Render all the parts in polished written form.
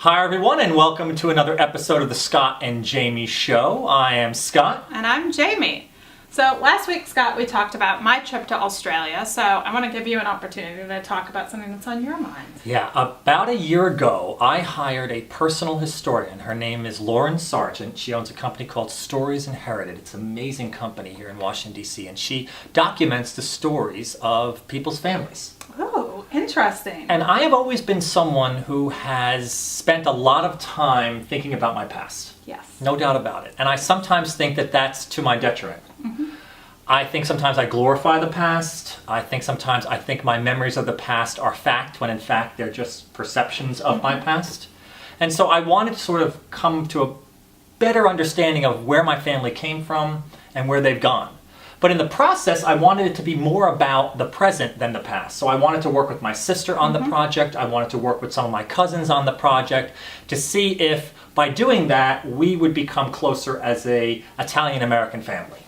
Hi everyone, and welcome to another episode of the Scott and Jaime Show. I am Scott. And I'm Jaime. So last week, Scott, we talked about my trip to Australia, so I want to give you an opportunity to talk about something that's on your mind. Yeah, about a year ago, I hired a personal historian. Her name is Lauren Sargent. She owns a company called Stories Inherited. It's an amazing company here in Washington, D.C., and she documents the stories of people's families. Oh, interesting. And I have always been someone who has spent a lot of time thinking about my past. Yes. No doubt about it. And I sometimes think that that's to my detriment. Mm-hmm. I think sometimes I glorify the past. I think my memories of the past are fact, when in fact they're just perceptions of my past. And so I wanted to sort of come to a better understanding of where my family came from and where they've gone. But in the process, I wanted it to be more about the present than the past. So I wanted to work with my sister on the project. I wanted to work with some of my cousins on the project to see if, by doing that, we would become closer as a Italian-American family.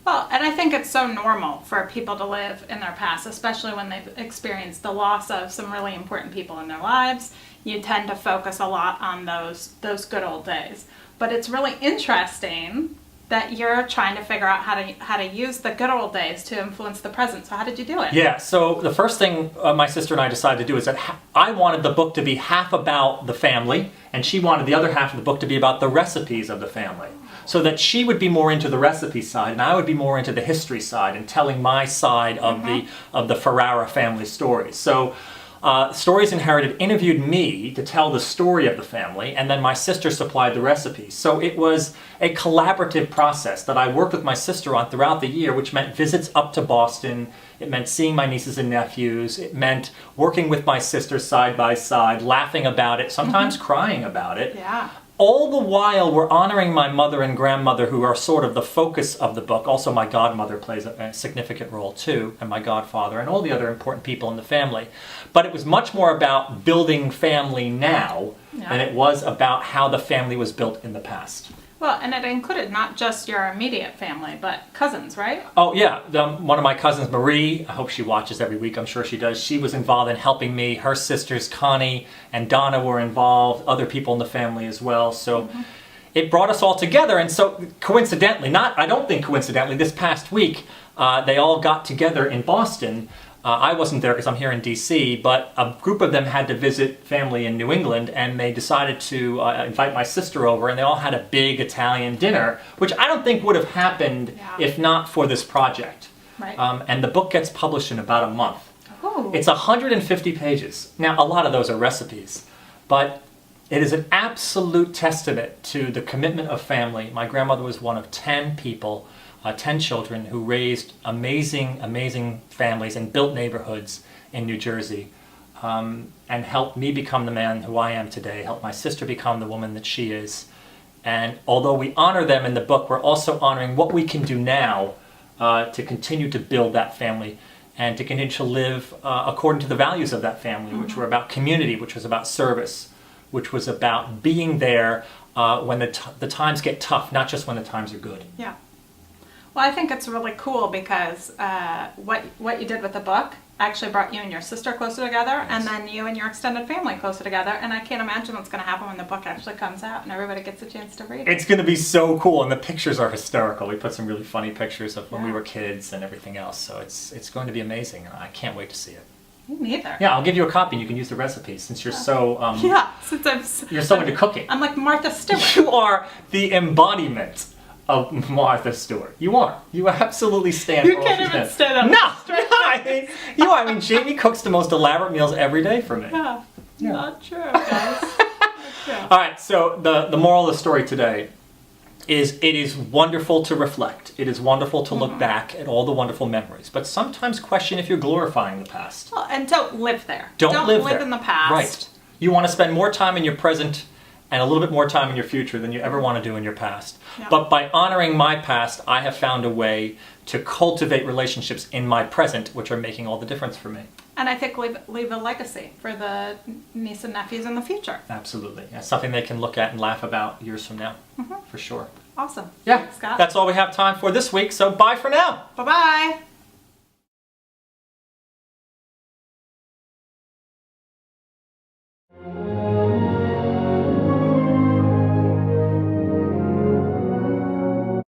Well, and I think it's so normal for people to live in their past, especially when they've experienced the loss of some really important people in their lives. You tend to focus a lot on those good old days. But it's really interesting that you're trying to figure out how to use the good old days to influence the present. So how did you do it? Yeah, so the first thing my sister and I decided to do is that I wanted the book to be half about the family, and she wanted the other half of the book to be about the recipes of the family. So that she would be more into the recipe side, and I would be more into the history side and telling my side of the Ferrara family stories. So Stories Inherited interviewed me to tell the story of the family, and then my sister supplied the recipes. So it was a collaborative process that I worked with my sister on throughout the year, which meant visits up to Boston. It meant seeing my nieces and nephews. It meant working with my sister side by side, laughing about it, sometimes crying about it. Yeah. All the while, we're honoring my mother and grandmother, who are sort of the focus of the book. Also, my godmother plays a significant role too, and my godfather, and all the other important people in the family. But it was much more about building family now than it was about how the family was built in the past. Well, and it included not just your immediate family, but cousins, right? Oh, yeah. One of my cousins, Marie, I hope she watches every week. I'm sure she does. She was involved in helping me. Her sisters, Connie and Donna, were involved. Other people in the family as well. So it brought us all together. And so coincidentally, I don't think coincidentally, this past week, they all got together in Boston. I wasn't there because I'm here in D.C., but a group of them had to visit family in New England, and they decided to invite my sister over, and they all had a big Italian dinner, which I don't think would have happened if not for this project. Right. And the book gets published in about a month. Oh. It's 150 pages. Now, a lot of those are recipes, but it is an absolute testament to the commitment of family. My grandmother was one of 10 people, 10 children who raised amazing, amazing families and built neighborhoods in New Jersey, and helped me become the man who I am today, helped my sister become the woman that she is. And although we honor them in the book, we're also honoring what we can do now to continue to build that family and to continue to live according to the values of that family, which were about community, which was about service, which was about being there when the times get tough, not just when the times are good. Yeah. Well, I think it's really cool because what you did with the book actually brought you and your sister closer together, and then you and your extended family closer together. And I can't imagine what's going to happen when the book actually comes out and everybody gets a chance to read it. It's going to be so cool, and the pictures are hysterical. We put some really funny pictures of when we were kids and everything else. So it's going to be amazing, and I can't wait to see it. Me neither. Yeah, I'll give you a copy, and you can use the recipes since you're so you're so into cooking. I'm like Martha Stewart. You are the embodiment of Martha Stewart. You are. You absolutely stand for You what can't you even stand. stand up. No! You are. I mean, Jamie cooks the most elaborate meals every day for me. Yeah. Not true, guys. Not true. All right, so the moral of the story today is it is wonderful to reflect. It is wonderful to look back at all the wonderful memories, but sometimes question if you're glorifying the past. Well, and don't live there. Don't live there. in the past. Right. You want to spend more time in your present and a little bit more time in your future than you ever want to do in your past. Yeah. But by honoring my past, I have found a way to cultivate relationships in my present, which are making all the difference for me. And I think leave a legacy for the niece and nephews in the future. Absolutely. That's something they can look at and laugh about years from now, for sure. Awesome. Yeah, Thanks, Scott. that's all we have time for this week, so bye for now. Bye-bye.